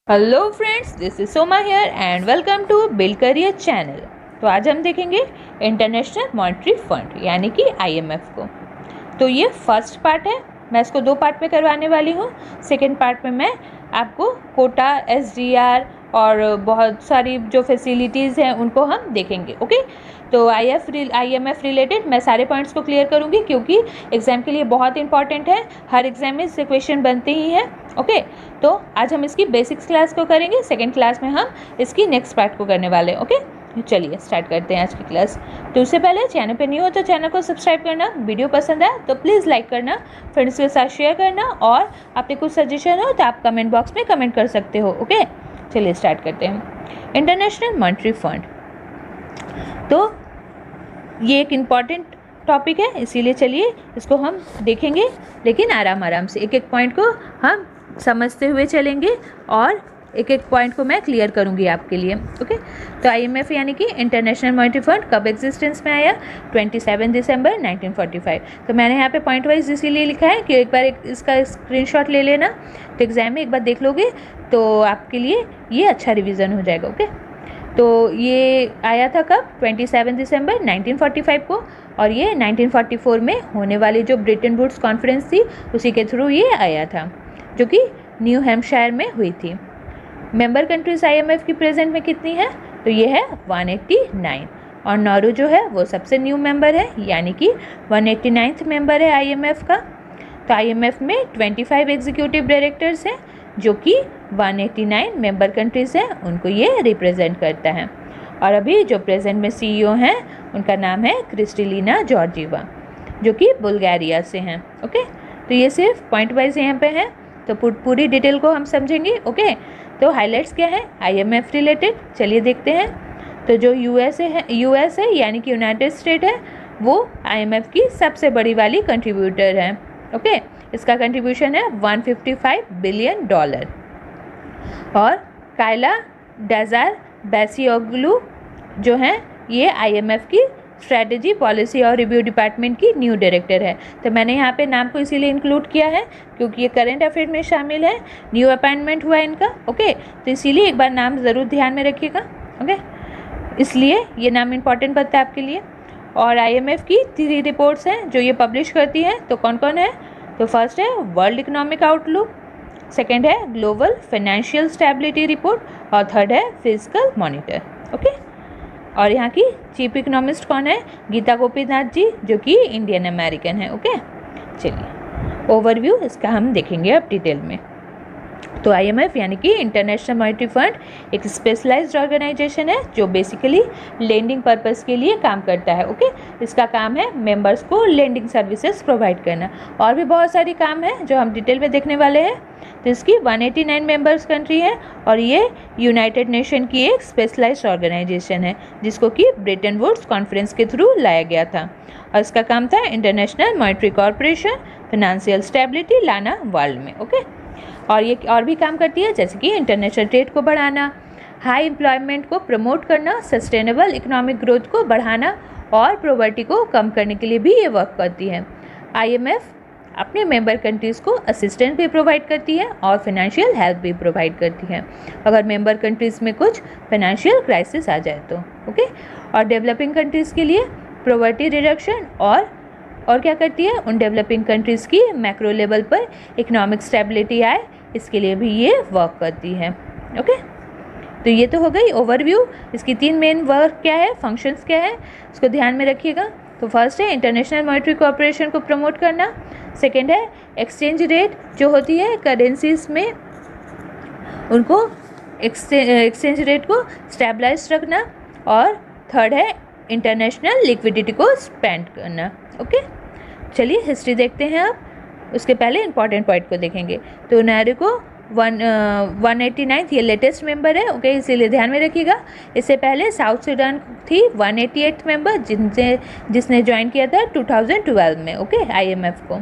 Hello friends, this is Soma here and welcome to build career channel. तो आज हम देखेंगे इंटरनेशनल मॉनेटरी फंड यानी कि आईएमएफ को। तो ये फर्स्ट पार्ट है, मैं इसको 2 पार्ट में करवाने वाली हूँ। सेकेंड पार्ट में मैं आपको कोटा, एसडीआर और बहुत सारी जो फैसिलिटीज़ हैं उनको हम देखेंगे। ओके, तो आईएमएफ रिलेटेड मैं सारे पॉइंट्स को क्लियर करूँगी क्योंकि एग्ज़ाम के लिए बहुत इंपॉर्टेंट है। हर एग्ज़ाम में इससे क्वेश्चन बनते ही हैं। ओके, तो आज हम इसकी बेसिक्स क्लास को करेंगे, सेकेंड क्लास में हम इसकी नेक्स्ट पार्ट को करने वाले हैं। ओके, चलिए स्टार्ट करते हैं आज की क्लास। तो उससे पहले चैनल पे न्यू हो तो चैनल को सब्सक्राइब करना, वीडियो पसंद आए तो प्लीज़ लाइक करना, फ्रेंड्स के साथ शेयर करना और आपने कुछ सजेशन हो तो आप कमेंट बॉक्स में कमेंट कर सकते हो। ओके, चलिए स्टार्ट करते हैं। इंटरनेशनल मॉनेटरी फंड, तो ये एक इम्पॉर्टेंट टॉपिक है, इसीलिए चलिए इसको हम देखेंगे, लेकिन आराम से एक एक पॉइंट को हम समझते हुए चलेंगे और एक एक पॉइंट को मैं क्लियर करूंगी आपके लिए। ओके, तो आईएमएफ यानी कि इंटरनेशनल मॉनेटरी फंड कब एग्जिस्टेंस में आया? 27 दिसंबर 1945। तो मैंने यहाँ पे पॉइंट वाइज इसीलिए लिखा है कि एक बार इसका स्क्रीनशॉट ले लेना, तो एग्जाम में एक बार देख लोगे तो आपके लिए ये अच्छा रिविज़न हो जाएगा। ओके, तो ये आया था कब? 27 दिसंबर 1945 को, और ये 1944 में होने वाली जो ब्रिटेन वुड्स कॉन्फ्रेंस थी उसी के थ्रू ये आया था, जो कि न्यू हैम्पशायर में हुई थी। मेंबर कंट्रीज आईएमएफ की प्रेजेंट में कितनी है? तो ये है 189, और नॉर्वे जो है वो सबसे न्यू मेंबर है, यानी कि 189th मेंबर है आईएमएफ का। तो आईएमएफ में 25 एग्जीक्यूटिव डायरेक्टर्स हैं, जो कि 189 मेंबर कंट्रीज़ हैं उनको ये रिप्रेजेंट करता है। और अभी जो प्रेजेंट में सीईओ हैं उनका नाम है क्रिस्टलिना जॉर्जीवा, जो कि बुल्गारिया से हैं। ओके, तो ये सिर्फ पॉइंट वाइज यहाँ पे है, तो पूरी डिटेल को हम समझेंगे। ओके, तो हाइलाइट्स क्या है आईएमएफ रिलेटेड, चलिए देखते हैं। तो जो यूएस है यानी कि यूनाइटेड स्टेट है, वो आईएमएफ की सबसे बड़ी वाली कंट्रीब्यूटर है। ओके, इसका कंट्रीब्यूशन है $155 बिलियन। और कायला डज़ारबैसियोग्लू जो हैं ये आईएमएफ की स्ट्रैटेजी, पॉलिसी और रिव्यू डिपार्टमेंट की न्यू डायरेक्टर है। तो मैंने यहाँ पे नाम को इसीलिए इंक्लूड किया है क्योंकि ये करंट अफेयर में शामिल है, न्यू अपॉइंटमेंट हुआ है इनका। ओके, तो इसीलिए एक बार नाम ज़रूर ध्यान में रखिएगा। ओके, इसलिए ये नाम इम्पॉर्टेंट बनता है आपके लिए। और आईएमएफ की 3 रिपोर्ट्स हैं जो ये पब्लिश करती हैं, तो कौन कौन है? तो फर्स्ट है वर्ल्ड इकोनॉमिक आउटलुक, सेकेंड है ग्लोबल फाइनेंशियल स्टेबिलिटी रिपोर्ट, और थर्ड है फिजिकल मॉनिटर। ओके, और यहाँ की चीफ इकोनॉमिस्ट कौन है? गीता गोपीनाथ जी, जो कि इंडियन अमेरिकन है। ओके, चलिए ओवरव्यू इसका हम देखेंगे अब डिटेल में। तो आईएमएफ यानी कि इंटरनेशनल मॉनेटरी फंड एक स्पेशलाइज्ड ऑर्गेनाइजेशन है जो बेसिकली लेंडिंग पर्पस के लिए काम करता है। ओके, इसका काम है मेंबर्स को लेंडिंग सर्विसेज प्रोवाइड करना, और भी बहुत सारी काम है जो हम डिटेल में देखने वाले हैं। तो इसकी 189 मेंबर्स कंट्री है, और ये यूनाइटेड नेशन की एक स्पेशलाइज्ड ऑर्गेनाइजेशन है जिसको कि ब्रिटेन वुड्स कॉन्फ्रेंस के थ्रू लाया गया था, और इसका काम था international monetary corporation financial stability लाना वर्ल्ड में। ओके, और ये और भी काम करती है, जैसे कि इंटरनेशनल ट्रेड को बढ़ाना, हाई एम्प्लॉयमेंट को प्रमोट करना, सस्टेनेबल इकोनॉमिक ग्रोथ को बढ़ाना और पॉवर्टी को कम करने के लिए भी ये वर्क करती है। आईएमएफ अपने मेंबर कंट्रीज़ को असिस्टेंस भी प्रोवाइड करती है और फाइनेंशियल हेल्प भी प्रोवाइड करती है अगर मेंबर कंट्रीज़ में कुछ फाइनेंशियल क्राइसिस आ जाए तो। ओके, और डेवलपिंग कंट्रीज़ के लिए पॉवर्टी रिडक्शन और क्या करती है, उन डेवलपिंग कंट्रीज़ की मैक्रो लेवल पर इकोनॉमिक स्टेबिलिटी आए, इसके लिए भी ये वर्क करती है। ओके, तो ये तो हो गई ओवरव्यू। इसकी 3 मेन वर्क क्या है, फंक्शंस क्या है, इसको ध्यान में रखिएगा। तो फर्स्ट है इंटरनेशनल मॉनेटरी कॉर्पोरेशन को प्रमोट करना, सेकेंड है एक्सचेंज रेट जो होती है करेंसीज में, उनको एक्सचेंज रेट को स्टेबलाइज रखना, और थर्ड है इंटरनेशनल लिक्विडिटी को स्पेंड करना। ओके, चलिए हिस्ट्री देखते हैं अब, उसके पहले इंपॉर्टेंट पॉइंट को देखेंगे। तो नायरो को 189 ये लेटेस्ट मेंबर है। ओके, इसीलिए ध्यान में रखिएगा। इससे पहले साउथ सूडान थी 188 मेंबर, जिसने ज्वाइन किया था 2012 में। ओके, आईएमएफ को।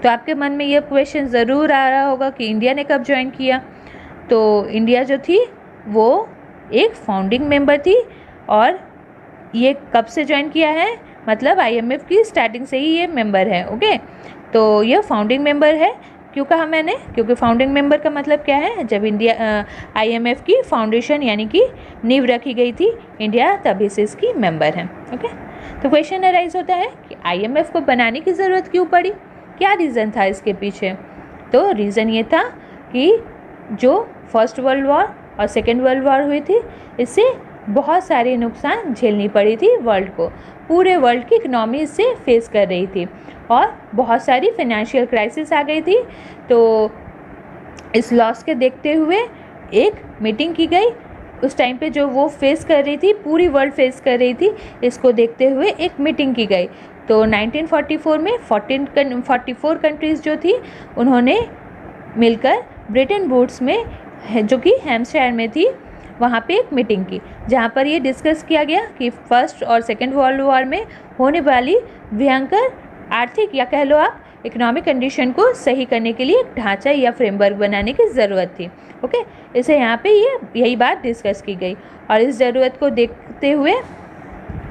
तो आपके मन में ये क्वेश्चन ज़रूर आ रहा होगा कि इंडिया ने कब ज्वाइन किया। तो इंडिया जो थी वो एक फाउंडिंग मेंबर थी, और ये कब से ज्वाइन किया है, मतलब आईएमएफ की स्टार्टिंग से ही ये मेंबर है। ओके, तो ये फाउंडिंग मेंबर है क्यों कहा मैंने? क्योंकि फाउंडिंग मेंबर का मतलब क्या है? जब इंडिया IMF की फाउंडेशन यानी कि नींव रखी गई थी इंडिया, तभी से इसकी मेंबर है। ओके, तो क्वेश्चन अराइज होता है कि IMF को बनाने की ज़रूरत क्यों पड़ी, क्या रीज़न था इसके पीछे? तो रीज़न ये था कि जो फर्स्ट वर्ल्ड वॉर और सेकेंड वर्ल्ड वॉर हुई थी, इससे बहुत सारे नुकसान झेलनी पड़ी थी वर्ल्ड को, पूरे वर्ल्ड की इकनॉमी इससे फेस कर रही थी और बहुत सारी फाइनेंशियल क्राइसिस आ गई थी। तो इस लॉस के देखते हुए एक मीटिंग की गई, उस टाइम पे जो वो फेस कर रही थी, पूरी वर्ल्ड फेस कर रही थी, इसको देखते हुए एक मीटिंग की गई। तो 1944 में 44 कंट्रीज़ जो थी उन्होंने मिलकर ब्रिटेन वुड्स में, जो कि हैम्पशायर में थी, वहाँ पे एक मीटिंग की, जहाँ पर ये डिस्कस किया गया कि फर्स्ट और सेकेंड वर्ल्ड वॉर में होने वाली भयंकर आर्थिक या कह लो आप इकोनॉमिक कंडीशन को सही करने के लिए एक ढांचा या फ्रेमवर्क बनाने की ज़रूरत थी। ओके, इसे यहाँ पे यही बात डिस्कस की गई और इस ज़रूरत को देखते हुए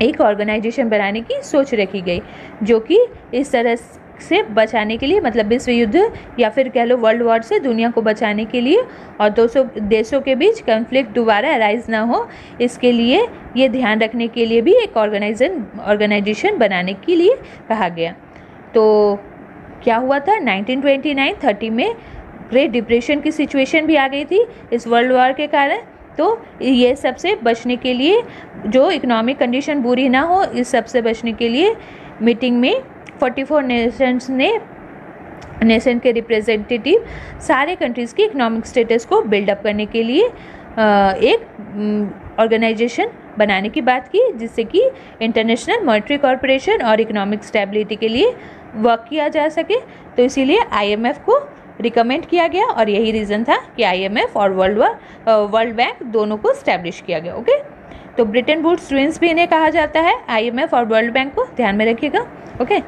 एक ऑर्गेनाइजेशन बनाने की सोच रखी गई, जो कि इस तरह से बचाने के लिए, मतलब विश्व युद्ध या फिर कह लो वर्ल्ड वॉर से दुनिया को बचाने के लिए और 200 देशों के बीच कॉन्फ्लिक्ट दोबारा अराइज ना हो, इसके लिए ये ध्यान रखने के लिए भी एक ऑर्गेनाइजेशन बनाने के लिए कहा गया। तो क्या हुआ था, 1929-30 में ग्रेट डिप्रेशन की सिचुएशन भी आ गई थी इस वर्ल्ड वॉर के कारण। तो ये सबसे बचने के लिए, जो इकोनॉमिक कंडीशन बुरी ना हो, इस सबसे बचने के लिए मीटिंग में 44 नेशन के रिप्रेजेंटेटिव सारे कंट्रीज़ की इकोनॉमिक स्टेटस को बिल्डअप करने के लिए एक ऑर्गेनाइजेशन बनाने की बात की, जिससे कि इंटरनेशनल मॉनेटरी कॉरपोरेशन और इकोनॉमिक स्टेबिलिटी के लिए वर्क किया जा सके। तो इसीलिए IMF को रिकमेंड किया गया और यही रीज़न था कि IMF और वर्ल्ड बैंक दोनों को स्टैब्लिश किया गया। ओके, तो ब्रिटेन वुड्स ट्विंस भी इन्हें कहा जाता है, IMF और वर्ल्ड बैंक को, ध्यान में रखिएगा। ओके,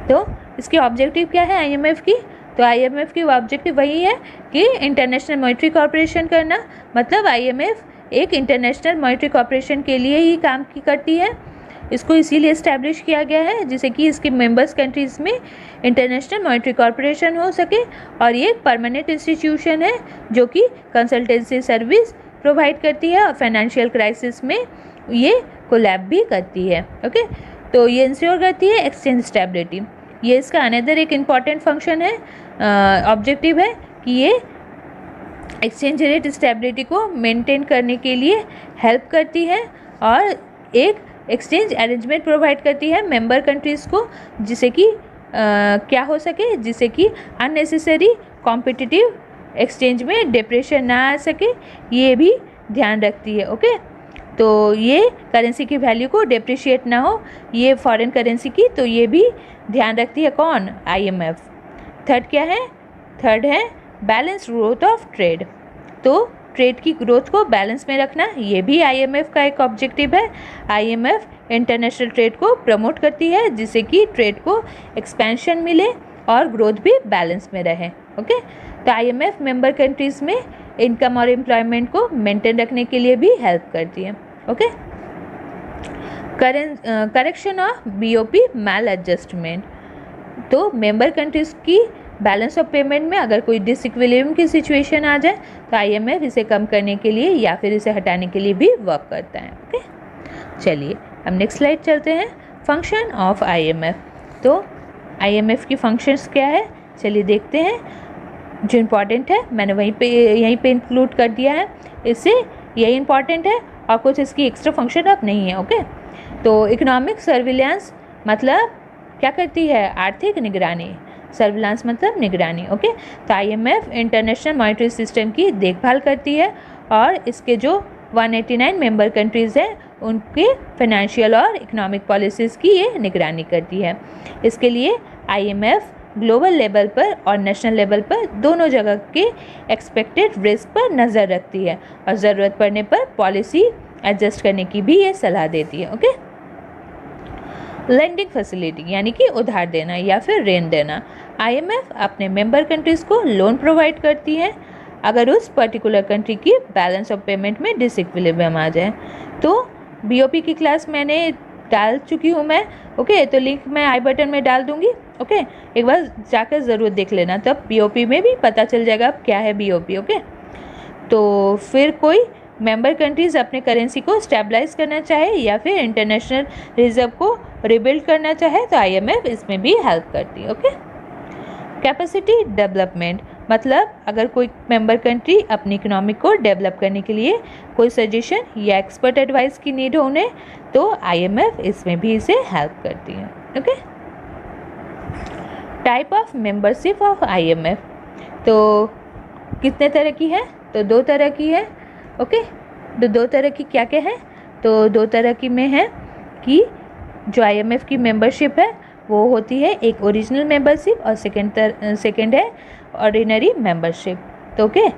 तो इसकी ऑब्जेक्टिव क्या है IMF की? तो IMF की ऑब्जेक्टिव वही है कि इंटरनेशनल मॉनेटरी कॉरपोरेशन करना, मतलब IMF एक इंटरनेशनल मॉनेटरी कॉरपोरेशन के लिए ही काम करती है। इसको इसीलिए इस्टेब्लिश किया गया है जिससे कि इसके मेंबर्स कंट्रीज़ में इंटरनेशनल मॉनेटरी कॉरपोरेशन हो सके, और ये एक परमानेंट इंस्टीट्यूशन है जो कि कंसल्टेंसी सर्विस प्रोवाइड करती है और फाइनेंशियल क्राइसिस में ये कोलैब भी करती है। ओके, तो ये इंश्योर करती है एक्सचेंज स्टेबिलिटी। ये इसका अनदर एक इम्पॉर्टेंट फंक्शन है, ऑब्जेक्टिव है कि ये एक्सचेंज रेट स्टेबिलिटी को मेंटेन करने के लिए हेल्प करती है और एक एक्सचेंज अरेंजमेंट प्रोवाइड करती है मेंबर कंट्रीज़ को, जिससे कि क्या हो सके, जिससे कि अननेसेसरी कॉम्पिटिटिव एक्सचेंज में डिप्रेशन ना आ सके, ये भी ध्यान रखती है। ओके, तो ये करेंसी की वैल्यू को डिप्रिशिएट ना हो, ये फॉरेन करेंसी की, तो ये भी ध्यान रखती है कौन? IMF। थर्ड क्या है? थर्ड है बैलेंस ग्रोथ ऑफ ट्रेड। तो ट्रेड की ग्रोथ को बैलेंस में रखना, ये भी IMF का एक ऑब्जेक्टिव है। IMF इंटरनेशनल ट्रेड को प्रमोट करती है जिससे कि ट्रेड को एक्सपेंशन मिले और ग्रोथ भी बैलेंस में रहे। ओके, तो IMF मेंबर कंट्रीज़ में इनकम और एम्प्लॉयमेंट को मेंटेन रखने के लिए भी हेल्प करती है। Okay, correction of BOP maladjustment. तो मेंबर कंट्रीज़ की बैलेंस ऑफ पेमेंट में अगर कोई डिसइक्विलिब्रियम की सिचुएशन आ जाए तो IMF इसे कम करने के लिए या फिर इसे हटाने के लिए भी वर्क करता है। ओके, चलिए अब नेक्स्ट स्लाइड चलते हैं। Function of IMF। तो IMF की फंक्शंस क्या है, चलिए देखते हैं। जो इम्पॉर्टेंट है मैंने यहीं पे इंक्लूड कर दिया है, इससे यही इम्पॉर्टेंट है और कुछ इसकी एक्स्ट्रा फंक्शन अब नहीं है। ओके, तो इकोनॉमिक सर्विलांस मतलब क्या करती है? आर्थिक निगरानी। सर्विलांस मतलब निगरानी। ओके, तो IMF इंटरनेशनल मॉनेटरी सिस्टम की देखभाल करती है और इसके जो 189 मेंबर कंट्रीज़ हैं उनके फाइनेंशियल और इकोनॉमिक पॉलिसीज़ की ये निगरानी करती है। इसके लिए IMF ग्लोबल लेवल पर और नेशनल लेवल पर दोनों जगह के एक्सपेक्टेड रिस्क पर नज़र रखती है और ज़रूरत पड़ने पर पॉलिसी एडजस्ट करने की भी ये सलाह देती है। ओके, लेंडिंग फैसिलिटी यानी कि उधार देना या फिर ऋण देना। IMF अपने मेंबर कंट्रीज़ को लोन प्रोवाइड करती है अगर उस पर्टिकुलर कंट्री की बैलेंस ऑफ पेमेंट में डिसइक्विलिब्रियम आ जाए। तो BOP की क्लास मैंने डाल चुकी हूँ मैं। ओके, तो लिंक मैं आई बटन में डाल दूँगी, ओके, एक बार जाकर ज़रूर देख लेना, तब BOP में भी पता चल जाएगा अब क्या है BOP। ओके, तो फिर कोई मेंबर कंट्रीज़ अपने करेंसी को स्टेबलाइज करना चाहे या फिर इंटरनेशनल रिजर्व को रिबिल्ड करना चाहे तो IMF इसमें भी हेल्प करती है। ओके, कैपेसिटी डेवलपमेंट मतलब अगर कोई मेंबर कंट्री अपनी इकोनॉमी को डेवलप करने के लिए कोई सजेशन या एक्सपर्ट एडवाइस की नीड हो उन्हें, तो IMF इसमें भी इसे हेल्प करती है। Okay, type of membership of IMF, तो कितने तरह की है? तो 2 तरह की है। ओके, तो 2 तरह की क्या क्या है? तो 2 तरह की में है कि जो IMF की मेंबरशिप है वो होती है एक ओरिजिनल मेंबरशिप और सेकंड है ऑर्डिनरी मेंबरशिप। तो ओके,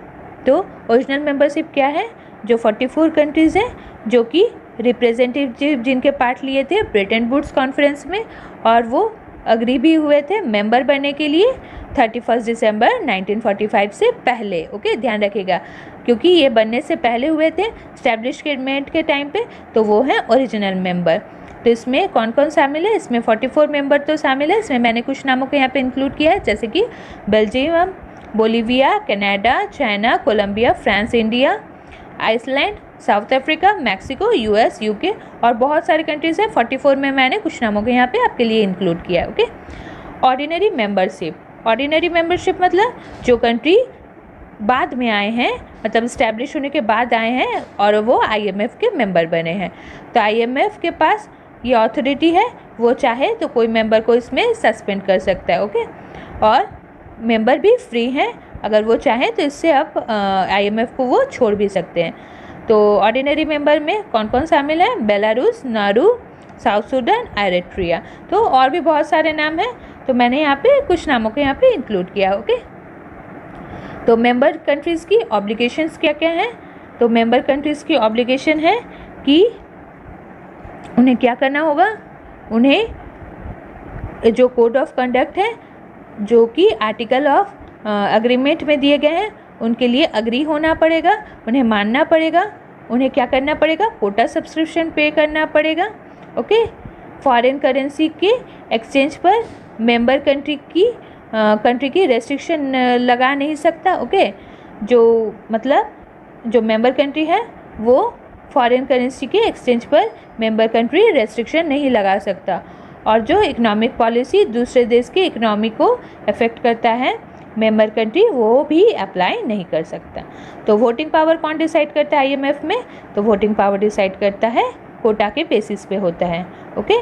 तो ओरिजिनल मेंबरशिप क्या है? जो 44 कंट्रीज़ हैं जो कि रिप्रेजेंटेटिव जिनके पार्ट लिए थे ब्रेटन वुड्स कॉन्फ्रेंस में, और वो अग्री भी हुए थे मेंबर बनने के लिए 31 दिसंबर 1945 से पहले। ओके, ध्यान रखिएगा क्योंकि ये बनने से पहले हुए थे एस्टैब्लिशमेंट के टाइम पे, तो वो हैं ओरिजिनल मेंबर। तो इसमें कौन कौन शामिल है? इसमें 44 मेंबर तो शामिल है। इसमें मैंने कुछ नामों को यहाँ पे इंक्लूड किया है, जैसे कि Belgium, Bolivia, Canada, China, Colombia, France, India, Iceland, South Africa, Mexico, US, UK और बहुत सारे कंट्रीज़ हैं। 44 में मैंने कुछ नामों को यहाँ पे आपके लिए इंक्लूड किया है। ओके, ऑर्डिनरी मेंबरशिप मतलब जो कंट्री बाद में आए हैं, मतलब इस्टेब्लिश होने के बाद आए हैं और वो IMF के मेंबर बने हैं। तो IMF के पास ये अथॉरिटी है, वो चाहे तो कोई मेंबर को इसमें सस्पेंड कर सकता है। ओके, और मेंबर भी फ्री हैं, अगर वो चाहें तो इससे आप IMF को वो छोड़ भी सकते हैं। तो ऑर्डिनरी मेंबर में कौन कौन शामिल है? Belarus, Nauru, South Sudan, Eritrea. तो और भी बहुत सारे नाम हैं, तो मैंने यहाँ पे कुछ नामों को यहाँ पे इंक्लूड किया। ओके, तो मेंबर कंट्रीज़ की ऑब्लिगेशंस क्या क्या हैं? तो मेंबर कंट्रीज़ की ऑब्लिगेशन है कि उन्हें क्या करना होगा? उन्हें जो कोड ऑफ कंडक्ट है जो कि आर्टिकल ऑफ अग्रीमेंट में दिए गए हैं उनके लिए अग्री होना पड़ेगा, उन्हें मानना पड़ेगा। उन्हें क्या करना पड़ेगा? कोटा सब्सक्रिप्शन पे करना पड़ेगा। ओके, फॉरेन करेंसी के एक्सचेंज पर मेंबर कंट्री की रेस्ट्रिक्शन लगा नहीं सकता। ओके, जो मतलब जो मेंबर कंट्री है वो फॉरेन करेंसी के एक्सचेंज पर मेंबर कंट्री रेस्ट्रिक्शन नहीं लगा सकता, और जो इकोनॉमिक पॉलिसी दूसरे देश की इकोनॉमी को अफेक्ट करता है मेंबर कंट्री वो भी अप्लाई नहीं कर सकता। तो वोटिंग पावर कौन डिसाइड करता है IMF में? तो वोटिंग पावर डिसाइड करता है कोटा के बेसिस पे होता है। ओके,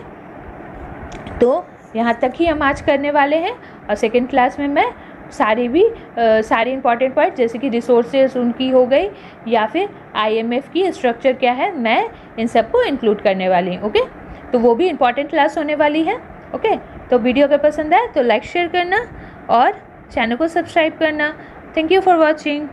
तो यहाँ तक ही हम आज करने वाले हैं, और सेकेंड क्लास में मैं सारी इंपॉर्टेंट पॉइंट जैसे कि रिसोर्सेज उनकी हो गई या फिर IMF की स्ट्रक्चर क्या है, मैं इन सबको इंक्लूड करने वाली हूँ। ओके, तो वो भी इंपॉर्टेंट क्लास होने वाली है। ओके, तो वीडियो अगर पसंद आए तो लाइक शेयर करना और चैनल को सब्सक्राइब करना। Thank you for watching.